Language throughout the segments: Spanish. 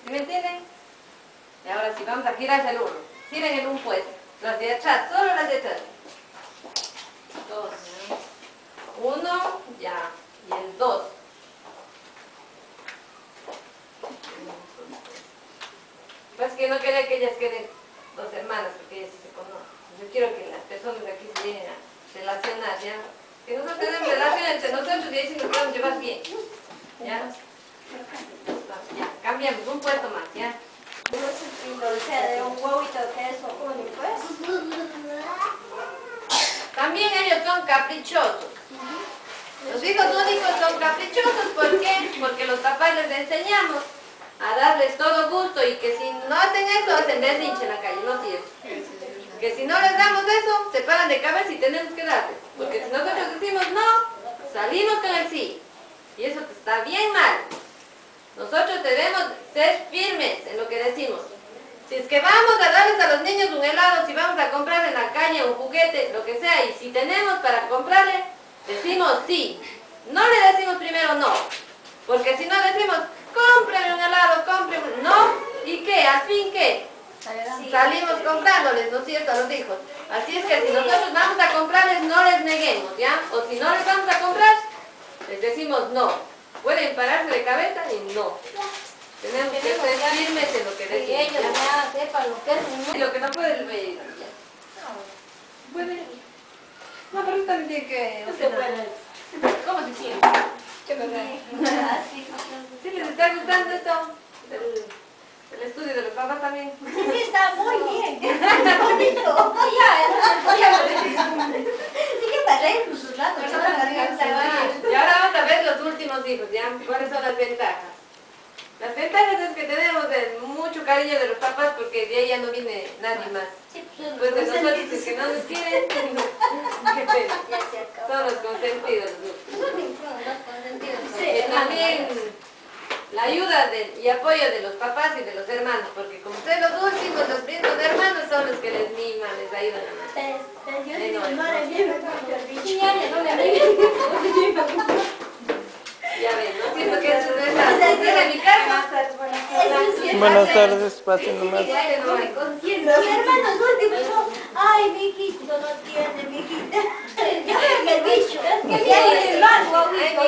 ¿Sí me entienden? Y ahora sí, vamos a girar el 1. Giren el 1 pues. Las de atrás, solo las de atrás. 2. 1, ya. Y el 2. Pues que no quería que ellas queden 2 hermanas, porque ellas sí se conocen. Yo quiero que las personas de aquí se lleguen a relacionar, ¿ya? Que nosotros tenemos relación entre nosotros y ahí sí nos podemos llevar bien. ¿Ya? Ya, cambiamos un puesto más, ¿ya? O sea, de un huevito de queso único, pues. También ellos son caprichosos. Los hijos únicos son caprichosos, ¿por qué? Porque los papás les enseñamos a darles todo gusto y que si no hacen eso, hacen berrinche en la calle, ¿no es cierto? Que si no les damos eso, se paran de cabeza y tenemos que darles. Porque si nosotros decimos no, salimos con el sí. Y eso está bien mal. Nosotros debemos ser firmes en lo que decimos. Si es que vamos a darles a los niños un helado, si vamos a comprar en la calle un juguete, lo que sea, y si tenemos para comprarle, decimos sí. No le decimos primero no. Porque si no decimos, cómprame un helado, cómprame un... No, ¿y qué? ¿Al fin qué? Salimos comprándoles, ¿no es cierto?, a los hijos. Así es que si nosotros vamos a comprarles, no les neguemos, ¿ya? O si no les vamos a comprar, les decimos no. Pueden pararse de cabeza y no. Tenemos que ser firmes en lo que decimos. Y ellos ya sepan lo que es. Y lo que no puede el bebé. ¿Puede? No, pero usted también tiene que... Usted puede. ¿Cómo se siente? ¿Qué verdad? ¿Sí les está gustando esto? El estudio de los papás también. Sí, está muy bien. Bonito. Sí que para ir sus ratos. Y ahora vamos a ver los últimos hijos, ¿ya? ¿Cuáles son las ventajas? Las ventajas es que tenemos mucho cariño de los papás porque de ahí ya no viene nadie más. Pues de nosotros es que no nos quieren, qué pena. Son los consentidos. Y también la ayuda y apoyo de los papás y de los hermanos, porque como ustedes los últimos, los primos hermanos son los que les miman, les ayudan a más. Ya ven, ¿no? Siento que eso es la mi casa. Buenas tardes, pasen nomás. Los hermanos últimos son, ay, mi hijito no tiene, mi hijita. Yo creo que el bicho. En mi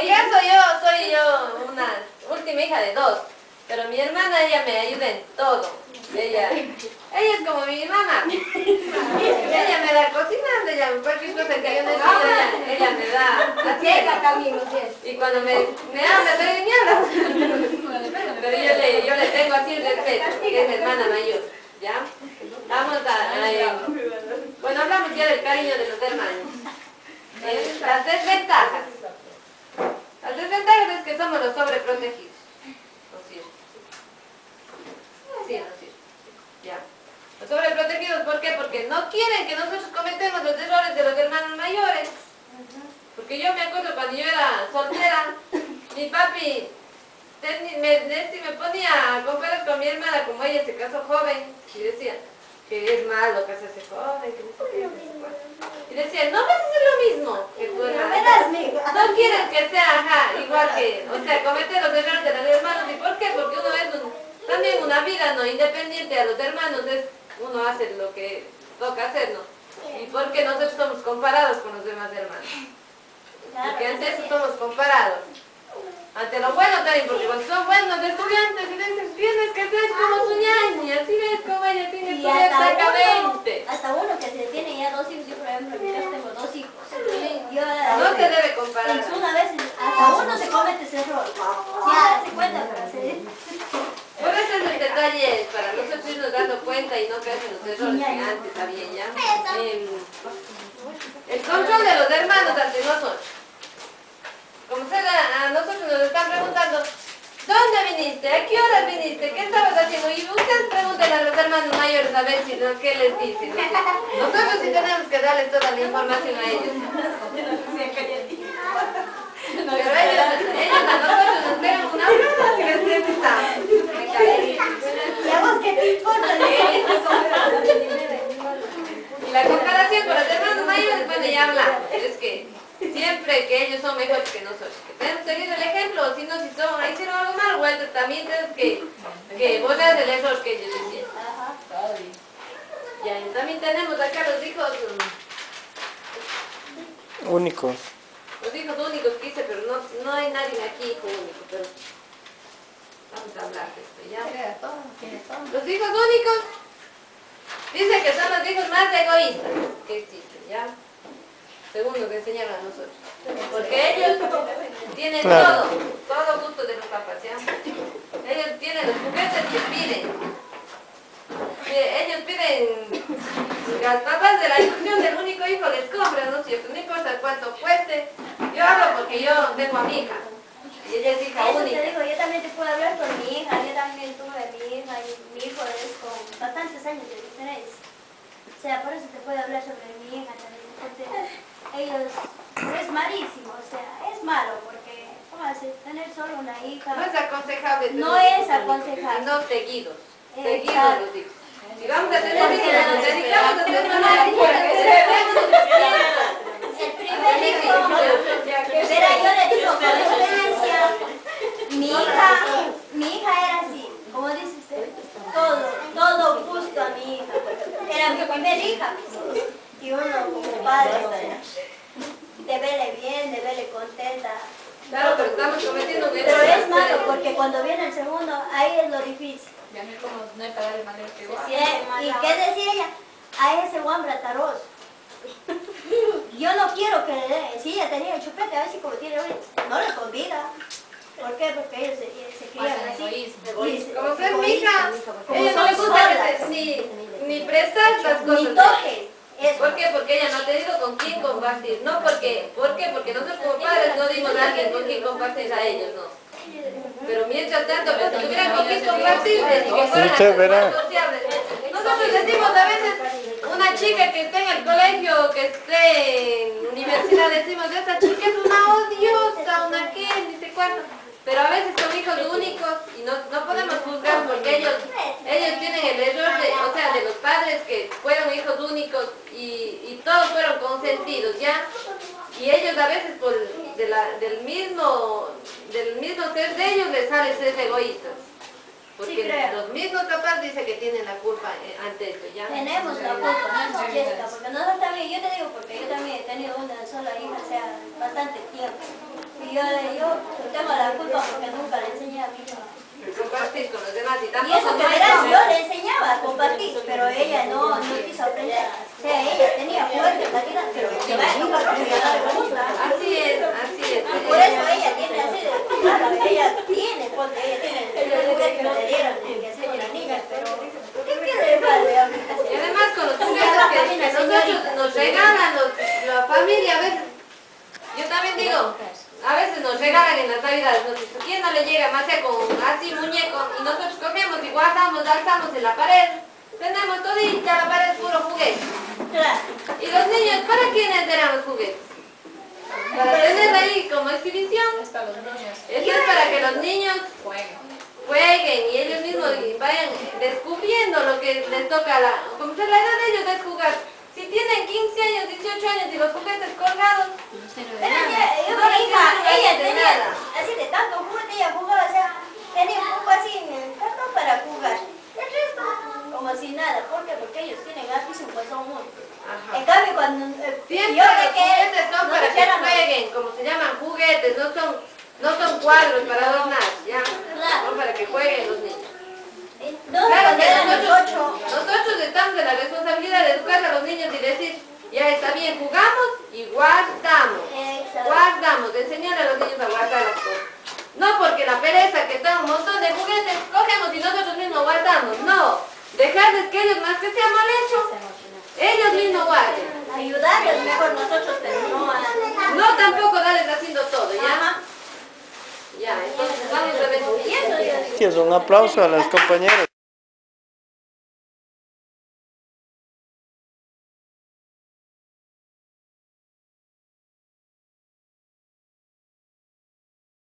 caso soy yo una última hija de 2, pero mi hermana, ella me ayuda en todo. Ella es como mi mamá. Ella me da cocinando, cualquier cosa que yo necesito, ella me da haciendo. Y cuando me habla, estoy mierda. Pero yo le tengo así el respeto, que es mi hermana mayor. ¿Ya? Vamos bueno, hablamos ya del cariño de los hermanos. Las desventajas. Las desventajas es que somos los sobreprotegidos. ¿No es cierto? Sí, no es cierto. Ya. Los sobreprotegidos, ¿por qué? Porque no quieren que nosotros cometemos los errores de los hermanos mayores. Porque yo me acuerdo cuando yo era soltera, mi papi me ponía a comparar con mi hermana, como ella se casó joven, y decía que es malo casarse joven, que no sé qué. Y decía, no vas a hacer lo mismo que tu hermana. No quieren que sea, igual que, o sea, cometer los errores de los hermanos. ¿Y por qué? Porque uno es también una vida no independiente a los hermanos, uno hace lo que toca hacer, ¿no? ¿Y por qué nosotros somos comparados con los demás hermanos? Porque ante eso somos comparados. Ante lo bueno también, porque cuando son buenos estudiantes y dicen, tienes que ser como tu ñaña, así ves como ella tiene que estudiar exactamente. Hasta uno que se tiene ya 2 hijos, yo por ejemplo en mi casa tengo 2 hijos. No se debe comparar. Una vez hasta uno se comete ese error. Ya se cuenta para hacer. Por eso es el detalle, para nosotros irnos dando cuenta y no caer en los errores que antes había ya. El control de los hermanos ante nosotros. Como a nosotros nos están preguntando, ¿dónde viniste? ¿A qué horas viniste? ¿Qué estabas haciendo? Y ustedes pregunten a los hermanos mayores a ver si qué les dicen. Nosotros sí tenemos que darles toda la información a ellos. Pero ellos a nosotros nos pegan una prueba si les preguntamos. ¿Y a vos qué te importa? Y la comparación con los hermanos mayores, bueno, ya hablamos. Es que siempre cree que ellos son mejores que nosotros. Que tenemos que seguir el ejemplo, si no, si hicieron algo mal, bueno, también tenemos que borrar el error que ellos hicieron. Ajá. Ya, y también tenemos acá los hijos Únicos. únicos que hice, pero no hay nadie aquí hijo único, pero vamos a hablar de esto, ¿ya? Los hijos únicos, dice que son los hijos más egoístas que existen, ¿ya? Según lo que enseñaron a nosotros. Porque ellos tienen Claro. todo gusto de los papás, ¿ya? Ellos tienen los juguetes que piden. Ellos piden, las papás de la ilusión del único hijo les compran, ¿no es cierto? No importa cuánto cueste. Yo hablo porque yo tengo a mi hija. Y ella es hija Eso única. te digo, yo también te puedo hablar con mi hija, yo también tuve a mi hija y mi hijo es con bastantes años de diferencia. O sea, por eso te puedo hablar sobre mi hija también, porque ellos, es malísimo, o sea, es malo, porque, ¿cómo haces? Tener solo una hija. No es aconsejable. No es aconsejable. No seguidos. Seguidos Exacto. los hijos. Si vamos a tener hijos, Porque nos dedicamos a hacer una el primer hijo, pero yo le digo con experiencia, mi hija era así, como dice usted, todo justo a mi hija, era mi primera hija, y uno como padre, o sea, de verle bien, de verle contenta. Claro, pero estamos cometiendo un Pero error. es malo porque cuando viene el segundo, ahí es lo difícil. Ya no es como no hay pagar de manera que igual. ¿Y qué decía ella? A ese guambra taroz. Yo no quiero que le dé. Si ella tenía el chupete, a ver si como tiene hoy, no le convida. ¿Por qué? Porque ellos se crían Pasan así. egoísmo. Como ser mi hija, Como ella no le son gusta solas. ni prestar las cosas. Ni toques. Eso. ¿Por qué? Porque ella no ha tenido con quién compartir. No porque, ¿por qué? Porque nosotros como padres no dimos a alguien con quien compartir a ellos, no. Pero mientras tanto, pues, si tuvieran con quién compartir, que fueran Sí, verá. más sociables. Nosotros decimos a veces, una chica que esté en el colegio, que esté en universidad, decimos, esta chica es una odiosa, una qué, ni sé cuánto. Pero a veces son hijos únicos y no podemos juzgar porque ellos tienen el error de los padres que fueron hijos únicos y todos fueron consentidos, ¿ya? Y ellos a veces del mismo ser de ellos les sale ser egoístas. Porque Sí, creo. los mismos papás dicen que tienen la culpa ante esto, ¿ya? Tenemos la culpa, Jessica, porque nosotros también, yo te digo porque yo también he tenido una sola hija, o sea, bastante tiempo. Y yo tengo la culpa porque nunca le enseñé a mi hija. Compartir con los demás y Y tampoco eso que verás, yo le enseñaba a compartir, pero ella no quiso aprender. O sea, ella tenía fuerte calidad, pero que va a tocar porque ya no le gusta. Así es, así es. Por eso ella tiene así de claro, ella tiene, porque ella tiene el juguete que le dieron que hacer una niña, pero ¿qué quiere darle a mi hija? Y además con los juguetes que nosotros nos regalan la familia, a veces, yo también digo, a veces nos regalan en las navidades, nos dicen, ¿quién no le llega más allá con así muñecos? Y nosotros cogemos y guardamos, alzamos en la pared, tenemos todita la pared puro juguete. Claro. Y los niños, ¿para quiénes eran los juguetes? Para tener ahí como exhibición. Es para los niños. Eso es para que los niños jueguen y ellos mismos vayan descubriendo lo que les toca como sea la edad de ellos es jugar. Si tienen 15 años, 18 años y los juguetes colgados, Pero yo No, mi hija, no, ella de tenía, nada. así de tanto juguete, ella jugaba, o sea, tenía un poco así en el cartón para jugar. El resto, como si nada. ¿Por qué? Porque ellos tienen lápiz pues son únicos. ajá. En cambio, cuando Siempre yo los juguetes son para que éramos- jueguen, como se llaman juguetes, no son cuadros para adornar, ¿ya? Claro. Son para que jueguen los niños. No, Claro cuando que eran los 8. nosotros estamos en la responsabilidad de educar a los niños y decir, ya está bien, jugamos y guardamos. Guardamos, de enseñar a los niños a guardar las cosas. No porque la pereza que está un montón de juguetes, cogemos y nosotros mismos guardamos. No, dejarles que ellos más que sea mal hecho, ellos mismos guarden. Ayudarles mejor nosotros, pero no a... No tampoco darles haciendo todo, ¿ya? Ajá. Ya, entonces vamos a ver. Y eso yo digo. Sí, es un aplauso a las compañeras.